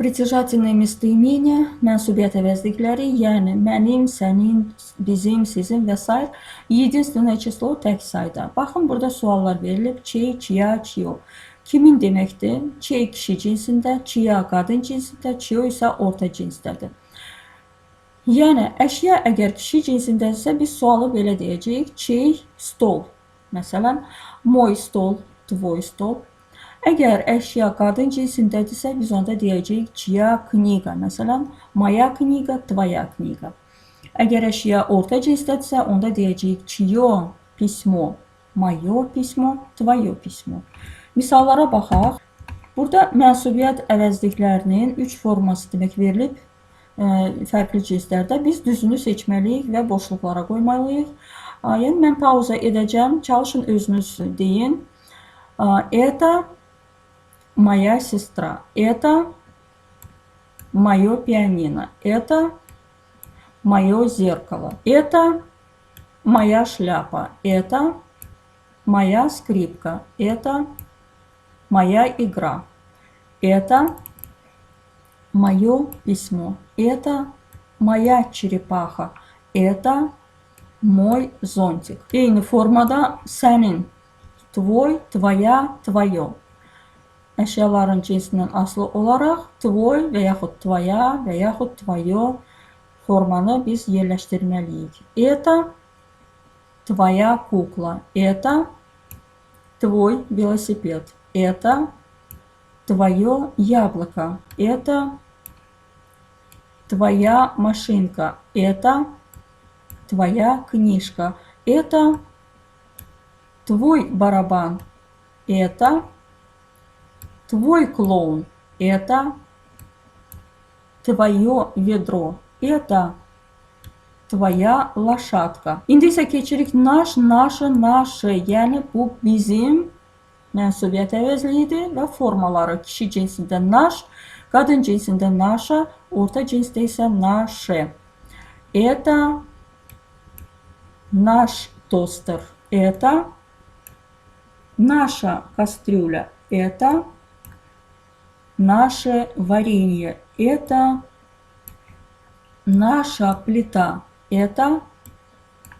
Притяжательные местоимения, mənsubiyyət əvəzlikləri, yəni mənim, sənin, bizim, sizin və s. Единственное число tək sayda. Baxın, burada suallar verilib. Çey, çiya, çiyo. Kimin deməkdir? Çey kişi cinsində, çiya qadın cinsində, çiyo isə orta cinsdədir. Yəni, əşya əgər kişi cinsindədirsə, biz sualı belə deyəcəyik. Çey stol. Məsələn, moy stol, tvoy stol. Əgər əşya qadın cinsindədirsə, biz onda deyəcəyik çiya kniga. Məsələn, moya kniga, tvoya kniga. Əgər əşya orta cinsdədirsə, onda deyəcəyik çiyo pismo, moyo pismo, tvoyo pismo. Misallara baxaq. Burada mənsubiyyət əvəzliklərinin 3 forması demək verilib fərqli cinslərdə. Biz düzünü seçməliyik və boşluqlara qoymalıyıq. Yəni, mən pauza edəcəm. Çalışın özünüz deyin. Это моя сестра. Это мое пианино. Это мое зеркало. Это моя шляпа. Это моя скрипка. Это моя игра. Это мое письмо. Это моя черепаха. Это mой зонтик. Eyni formada sənin, tvoy, tvoya, tvoyo. Əşyaların cinsindən asılı olaraq tvoy və yaxud tvoya və yaxud tvoyo formanı biz yerləşdirməliyik. Это твоя кукла. Это твой велосипед. Это твое яблоко. Это твоя машинка. Это твоя книжка. Это твой барабан. Это твой клоун. Это твое ведро. Это твоя лошадка. İndi isə keçirik naş, naşı, naşı. Yəni bu bizim mənsubiyyət əvəzliyidir və formaları kişi cinsində naş, qadın cinsində naşa, orta cinsdə isə naşe. Это наш тостер. Это наша кастрюля. Это наше варенье. Это наша плита. Это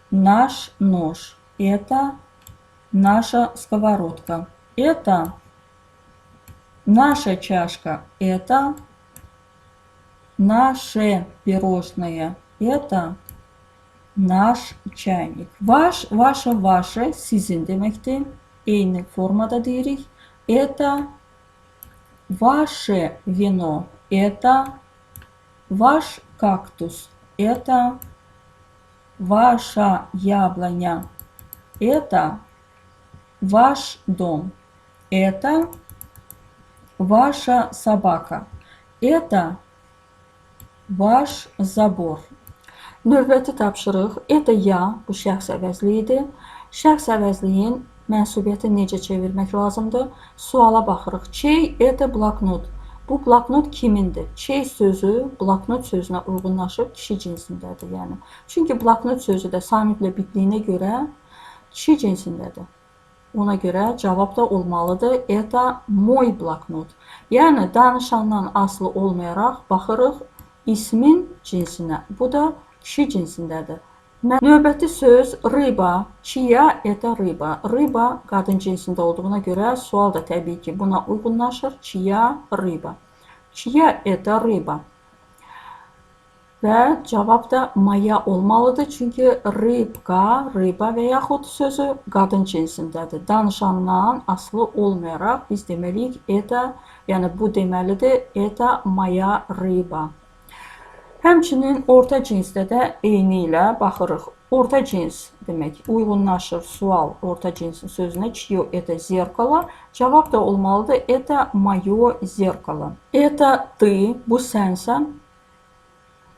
наш нож. Это наша сковородка. Это наша чашка. Это наше пирожное. Это nаш çaynik. Vaş, vaşa, vaşa sizin deməkdir. Eyni formada deyirik. Это ваше вино. Это ваш кактус. Это ваша яблоня. Это ваш дом. Это ваша собака. Это ваш забор. Növbəti tapşırıq, это я, bu şəxs əvəzliyidir. Şəxs əvəzliyin mənsubiyyəti necə çevirmək lazımdır? Suala baxırıq. Çey, это bloknot. Bu bloknot kimindir? Çey sözü bloknot sözünə uyğunlaşıb kişi cinsindədir. Yəni. Çünki bloknot sözü də samitlə bitdiyinə görə kişi cinsindədir. Ona görə cavab da olmalıdır. Это мой bloknot. Yəni, danışandan asılı olmayaraq baxırıq ismin cinsinə. Bu da kişi cinsindədir. Növbəti söz rıba. Çiya это rıba. Rıba qadın cinsində olduğuna görə sual da təbii ki buna uyğunlaşır. Çiya rıba. Çiya это rıba. Və cavab da maya olmalıdır. Çünki rıbqa, rıba və yaxud sözü qadın cinsindədir. Danışandan asılı olmayaraq biz deməliyik это, yəni bu deməlidir. Это моя rıba. Həmçinin orta cinsdə də eyni ilə baxırıq. Orta cins demək uyğunlaşır sual orta cinsin sözünə. Çiyo это zerkalo. Cavab da olmalıdır. Это moyo zerkalo. Это ты, bu sənsən.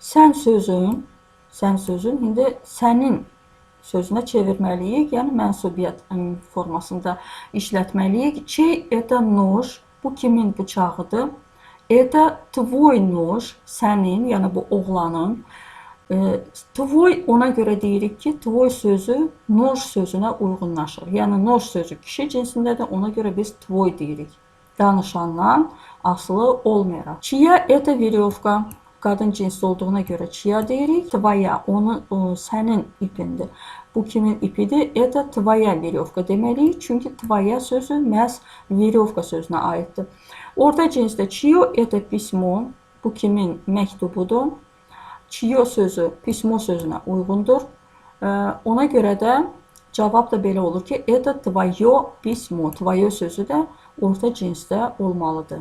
Sən sözün indi sənin sözünə çevirməliyik. Yəni mənsubiyyət formasında işlətməliyik. Çey это nож, bu kimin bıçağıdır? Это твой нож, sənin, yəni bu oğlanın. Твой ona görə deyirik ki, твой sözü nож sözünə uyğunlaşır. Yəni nож sözü kişi cinsindədir, ona görə biz твой deyirik. Danışandan asılı olmayaraq. Çiya это веревка. Qadın cinsli olduğuna görə çiya deyirik. Твоя, sənin ipindir. Bu kimin ipidir? Это твоя веревка deməliyik. Çünki твоя sözü məhz веревка sözünə aiddir. Orta cinsdə чье это письмо. Bu kimin məktubudur. Чье sözü письмо sözünə uyğundur. Ona görə də cavab da belə olur ki, это твое письмо. Твое sözü də orta cinsdə olmalıdır.